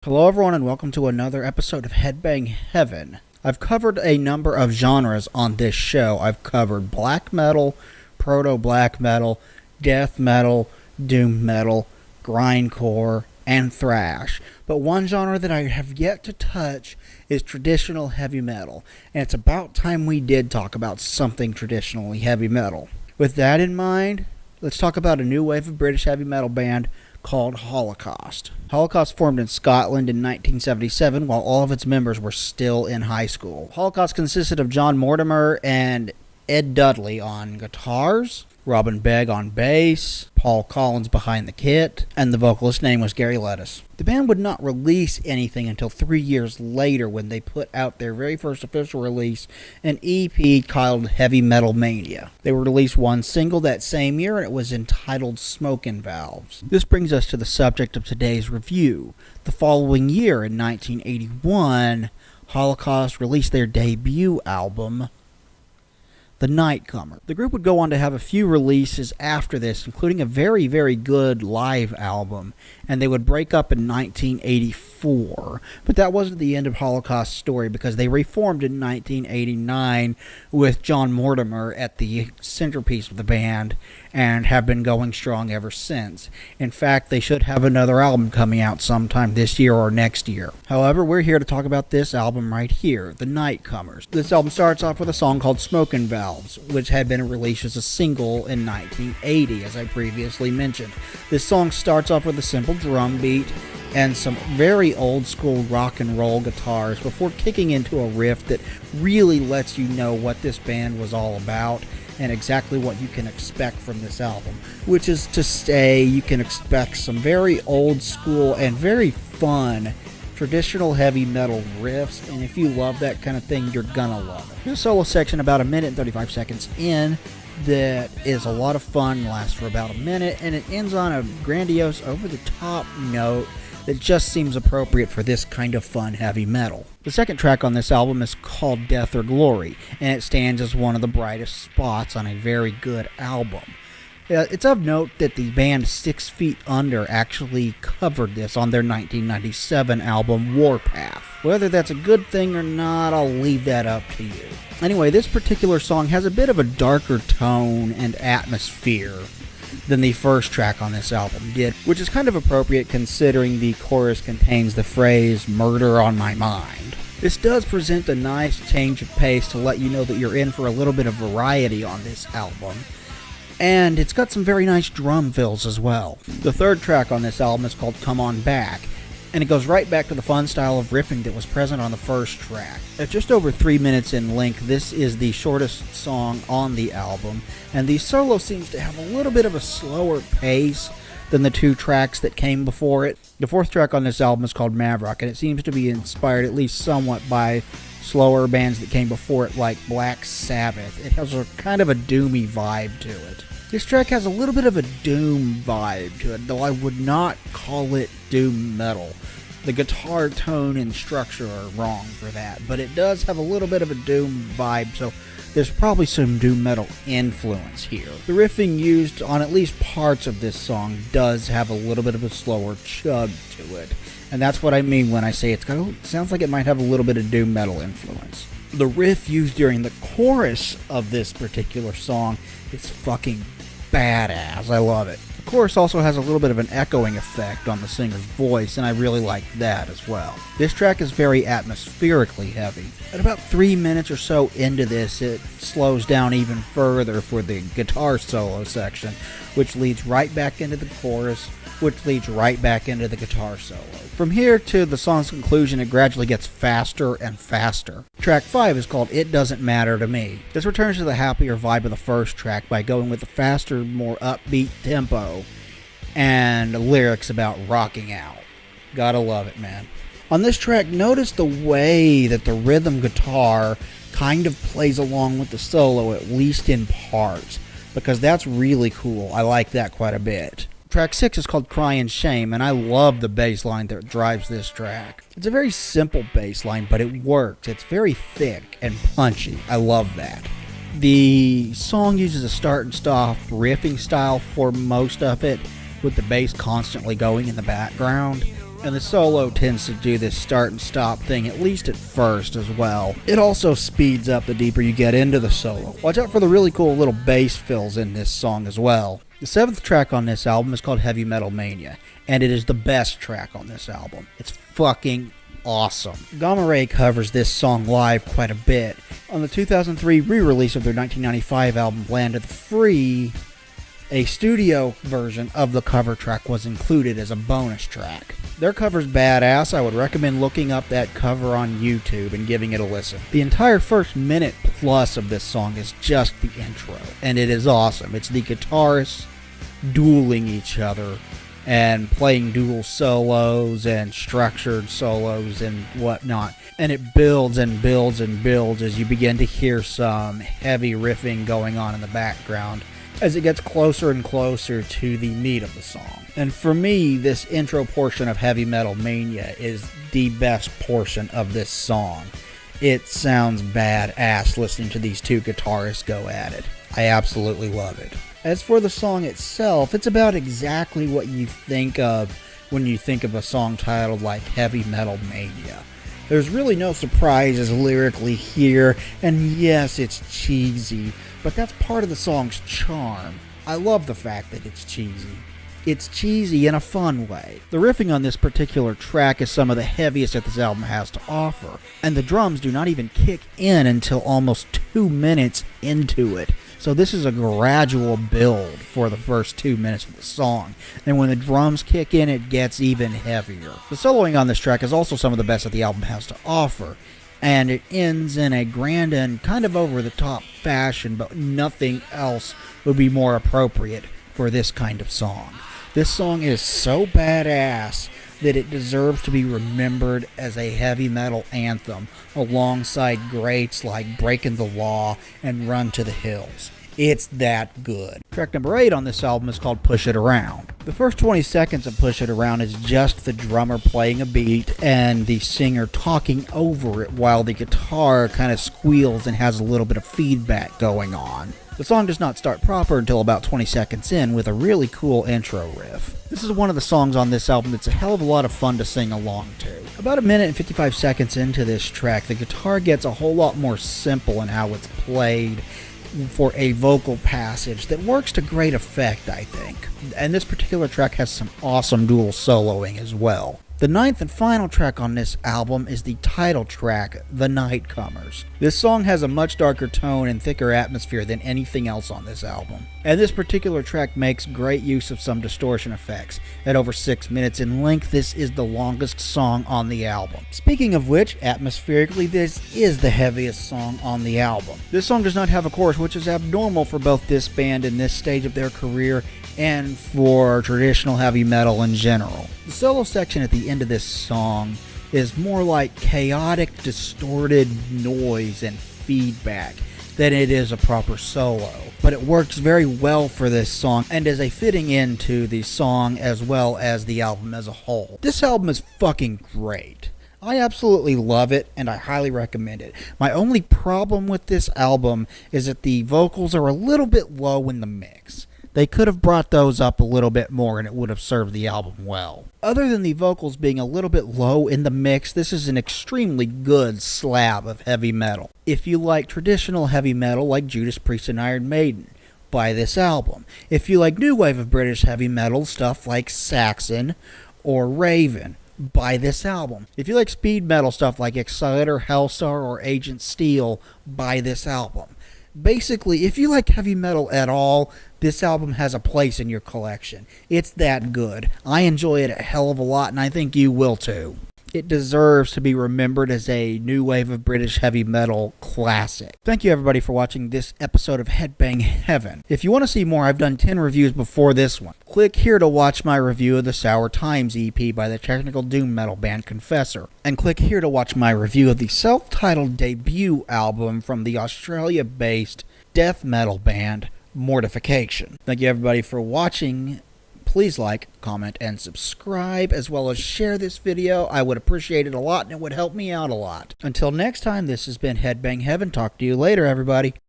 Hello everyone and welcome to another episode of Headbang Heaven. I've covered a number of genres on this show. I've covered black metal, proto-black metal, death metal, doom metal, grindcore, and thrash. But one genre that I have yet to touch is traditional heavy metal. And it's about time we did talk about something traditionally heavy metal. With that in mind, let's talk about a new wave of British heavy metal band called Holocaust. Holocaust formed in Scotland in 1977 while all of its members were still in high school. Holocaust consisted of John Mortimer and Ed Dudley on guitars, Robin Begg on bass, Paul Collins behind the kit, and the vocalist's name was Gary Lettuce. The band would not release anything until 3 years later when they put out their very first official release, an EP called Heavy Metal Mania. They released one single that same year and it was entitled Smokin' Valves. This brings us to the subject of today's review. The following year, in 1981, Holocaust released their debut album, The Nightcomers. The group would go on to have a few releases after this, including a very, very good live album, and they would break up in 1984. But that wasn't the end of Holocaust's story, because they reformed in 1989 with John Mortimer at the centerpiece of the band, and have been going strong ever since. In fact, they should have another album coming out sometime this year or next year. However, we're here to talk about this album right here, The Nightcomers. This album starts off with a song called Smokin' Valves, which had been released as a single in 1980, as I previously mentioned. This song starts off with a simple drum beat and some very old school rock and roll guitars before kicking into a riff that really lets you know what this band was all about and exactly what you can expect from this album, which is to say you can expect some very old school and very fun traditional heavy metal riffs, and if you love that kind of thing, you're gonna love it. There's a solo section about 1 minute and 35 seconds in that is a lot of fun, lasts for about a minute, and it ends on a grandiose over-the-top note that just seems appropriate for this kind of fun heavy metal. The second track on this album is called Death or Glory, and it stands as one of the brightest spots on a very good album. It's of note that the band 6 Feet Under actually covered this on their 1997 album Warpath. Whether that's a good thing or not, I'll leave that up to you. Anyway, this particular song has a bit of a darker tone and atmosphere than the first track on this album did, which is kind of appropriate considering the chorus contains the phrase, "murder on my mind." This does present a nice change of pace to let you know that you're in for a little bit of variety on this album, and it's got some very nice drum fills as well. The third track on this album is called Come On Back, and it goes right back to the fun style of riffing that was present on the first track. At just over 3 minutes in length, this is the shortest song on the album, and the solo seems to have a little bit of a slower pace than the 2 tracks that came before it. The fourth track on this album is called Maverick, and it seems to be inspired at least somewhat by slower bands that came before it, like Black Sabbath. It has a kind of a doomy vibe to it. This track has a little bit of a doom vibe to it, though I would not call it doom metal. The guitar tone and structure are wrong for that, but it does have a little bit of a doom vibe, so there's probably some doom metal influence here. The riffing used on at least parts of this song does have a little bit of a slower chug to it, and that's what I mean when I say it sounds like it might have a little bit of doom metal influence. The riff used during the chorus of this particular song is fucking badass. I love it. The chorus also has a little bit of an echoing effect on the singer's voice, and I really like that as well. This track is very atmospherically heavy. At about 3 minutes or so into this, it slows down even further for the guitar solo section, which leads right back into the chorus, which leads right back into the guitar solo. From here to the song's conclusion, it gradually gets faster and faster. Track 5 is called It Doesn't Matter to Me. This returns to the happier vibe of the first track by going with a faster, more upbeat tempo and lyrics about rocking out. Gotta love it, man. On this track, notice the way that the rhythm guitar kind of plays along with the solo, at least in parts, because that's really cool. I like that quite a bit. Track 6 is called Cryin' Shame, and I love the bass line that drives this track. It's a very simple bass line, but it works. It's very thick and punchy. I love that. The song uses a start and stop riffing style for most of it, with the bass constantly going in the background. And the solo tends to do this start and stop thing, at least at first as well. It also speeds up the deeper you get into the solo. Watch out for the really cool little bass fills in this song as well. The 7th track on this album is called Heavy Metal Mania, and it is the best track on this album. It's fucking awesome. Gamma Ray covers this song live quite a bit. On the 2003 re-release of their 1995 album Land of the Free, a studio version of the cover track was included as a bonus track. Their cover's badass. I would recommend looking up that cover on YouTube and giving it a listen. The entire first minute plus of this song is just the intro, and it is awesome. It's the guitarists dueling each other and playing dual solos and structured solos and whatnot. And it builds and builds and builds as you begin to hear some heavy riffing going on in the background as it gets closer and closer to the meat of the song. And for me, this intro portion of Heavy Metal Mania is the best portion of this song. It sounds badass listening to these two guitarists go at it. I absolutely love it. As for the song itself, it's about exactly what you think of when you think of a song titled like Heavy Metal Mania. There's really no surprises lyrically here, and yes, it's cheesy, but that's part of the song's charm. I love the fact that it's cheesy. It's cheesy in a fun way. The riffing on this particular track is some of the heaviest that this album has to offer, and the drums do not even kick in until almost 2 minutes into it. So this is a gradual build for the first 2 minutes of the song, and when the drums kick in, it gets even heavier. The soloing on this track is also some of the best that the album has to offer, and it ends in a grand and kind of over-the-top fashion, but nothing else would be more appropriate for this kind of song. This song is so badass that it deserves to be remembered as a heavy metal anthem alongside greats like Breaking the Law and Run to the Hills. It's that good. Track number 8 on this album is called Push It Around. The first 20 seconds of Push It Around is just the drummer playing a beat and the singer talking over it while the guitar kind of squeals and has a little bit of feedback going on. The song does not start proper until about 20 seconds in with a really cool intro riff. This is one of the songs on this album that's a hell of a lot of fun to sing along to. About 1 minute and 55 seconds into this track, the guitar gets a whole lot more simple in how it's played for a vocal passage that works to great effect, I think. And this particular track has some awesome dual soloing as well. The 9th and final track on this album is the title track, The Nightcomers. This song has a much darker tone and thicker atmosphere than anything else on this album. And this particular track makes great use of some distortion effects. At over 6 minutes in length, this is the longest song on the album. Speaking of which, atmospherically, this is the heaviest song on the album. This song does not have a chorus, which is abnormal for both this band in this stage of their career and for traditional heavy metal in general. The solo section at the end of this song is more like chaotic, distorted noise and feedback than it is a proper solo. But it works very well for this song and is a fitting into the song as well as the album as a whole. This album is fucking great. I absolutely love it, and I highly recommend it. My only problem with this album is that the vocals are a little bit low in the mix. They could have brought those up a little bit more and it would have served the album well. Other than the vocals being a little bit low in the mix, this is an extremely good slab of heavy metal. If you like traditional heavy metal like Judas Priest and Iron Maiden, buy this album. If you like new wave of British heavy metal stuff like Saxon or Raven, buy this album. If you like speed metal stuff like Exciter, Hellstar, or Agent Steel, buy this album. Basically, if you like heavy metal at all, this album has a place in your collection. It's that good. I enjoy it a hell of a lot, and I think you will too. It deserves to be remembered as a new wave of British heavy metal classic. Thank you everybody for watching this episode of Headbang Heaven. If you want to see more, I've done 10 reviews before this one. Click here to watch my review of the Sour Times EP by the technical doom metal band Confessor. And click here to watch my review of the self-titled debut album from the Australia-based death metal band Mortification. Thank you everybody for watching. Please like, comment, and subscribe, as well as share this video. I would appreciate it a lot, and it would help me out a lot. Until next time, this has been Headbang Heaven. Talk to you later, everybody.